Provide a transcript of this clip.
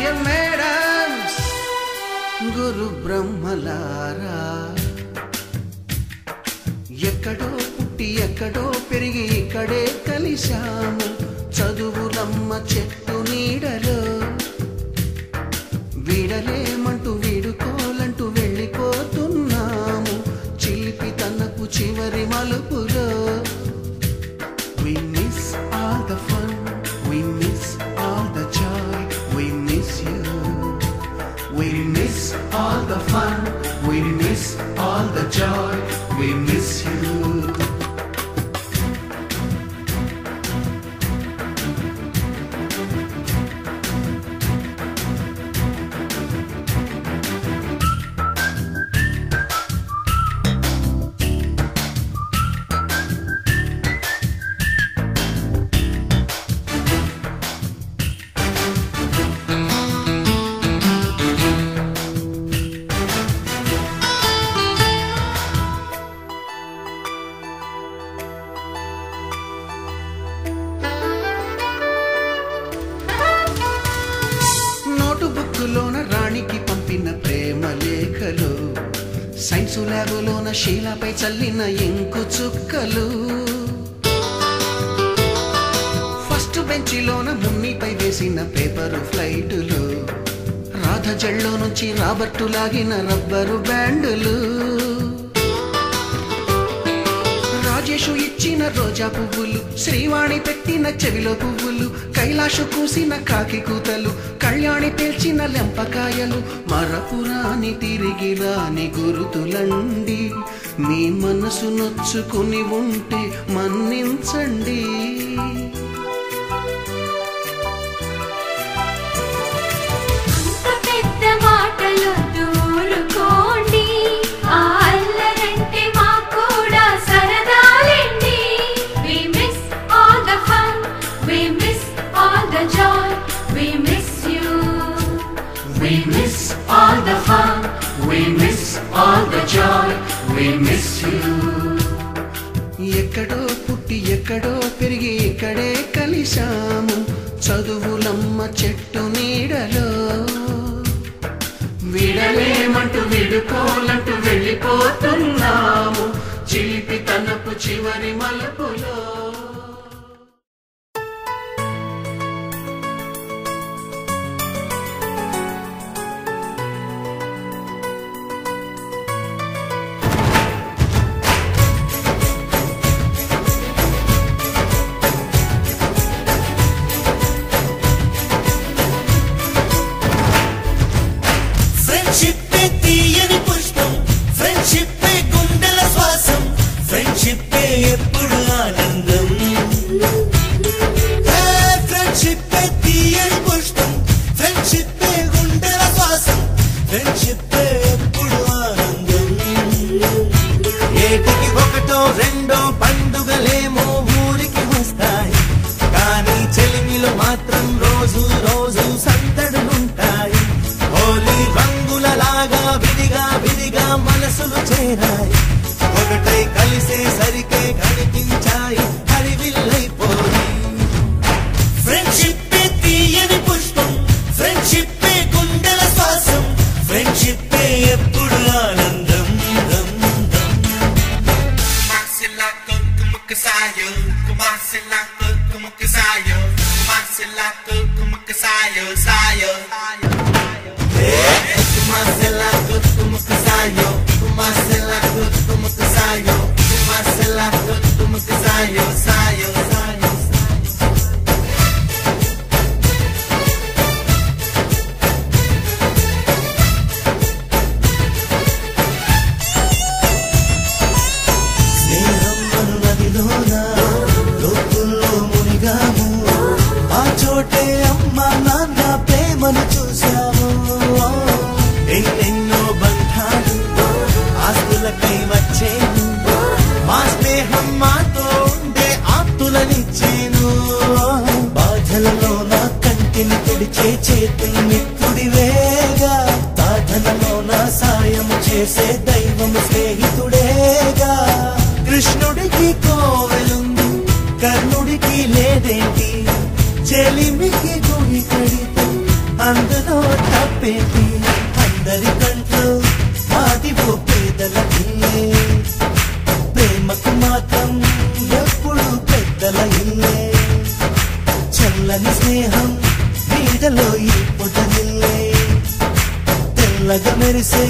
Dear madams గురు బ్రహ్మలారా ఎక్కడో పుట్టి ఎక్కడో పెరిగి ఇక్కడే కలిశాము చదువులమ్మ చెట్టు నీడలో వీడలేమంటూ వీడుకోలంటూ వెళ్ళిపోతున్నాము చిలిపి తనకు చివరి మలుపులో We miss all the fun, we miss all the joy, we miss you. We miss all the fun, we miss all the joy, we miss you. లోన రాణికి పంపిన ప్రేమ లేఖలు సైన్సు ల్యాబులోన శీలపై చల్లిన ఇంకు చుక్కలు ఫస్ట్ బెంచిలోన మున్నిపై వేసిన పేపరు ఫ్లైటులు రాధ జల్లో నుంచి రాబర్టు లాగిన rubber బ్యాండులు Rajesh ఇచ్చిన రోజా పువ్వులు శ్రీవాణి పెట్టిన చెవిలో పువ్వులు కైలాషు కూసిన కాకి కూతలు కళ్యాణి పేల్చిన లెంపకాయలు మరపురాని తిరిగి రాని గురుతులండి మీ మనసు నొచ్చుకుని ఉంటే మన్నించండి We miss all the fun, we miss all the joy, we miss you. ఎక్కడో పుట్టి ఎక్కడో పెరిగి ఇక్కడే కలిశాము చదువులమ్మ చెట్టు నీడలో వీడలేమంటూ వీడుకోలంటూ వెళ్ళిపోతున్నాము చిలిపి తనపు చివరి మలుపులో రెండో పండుగలేమో ఊరికి వస్తాయి కానీ చెలిమిలో మాత్రం రోజు రోజు సందడులుంటాయి హోలీ రంగులలాగా విడిగా విడిగా మనసులు చేరాయి ఒకటై కలిసేసరికే కనిపించాయి హరివిల్లైపోయి ఫ్రెండ్షిప్ తీయని పుష్పం ఫ్రెండ్షిప్ గుండెల శ్వాసం ఫ్రెండ్షిప్ ఎప్పుడు ఆనందం Sayo, como que sayo, como que sayo, sayo. Como que sayo, como que sayo, como que sayo, sayo. చోటే అమ్మ నాన్న ప్రేమను చూశాము ఎన్నెన్నో బంధాలు ఆస్తులకై వచ్చేను మా స్నేహం మాతో ఉండే ఆప్తులనిచ్చేను బాధలలో నా కంటిని తుడిచే చేతులు మిత్రుడివేగా సాధనలో నా సాయము చేసే దైవము స్నేహితుడేగా కృష్ణుడికి కోవెలుంది కర్ణుడికి లేదేంటి చెలిమికి గుడి కడితే అందులో తప్పేంటి అందరి కంట్లో మాది ఓ పేదల ఇల్లే ప్రేమకు మాత్రం ఎప్పుడు పెద్దల ఇల్లే చల్లని స్నేహం నీడలో ఈ పొదనిల్లే తెల్లగా మెరిసే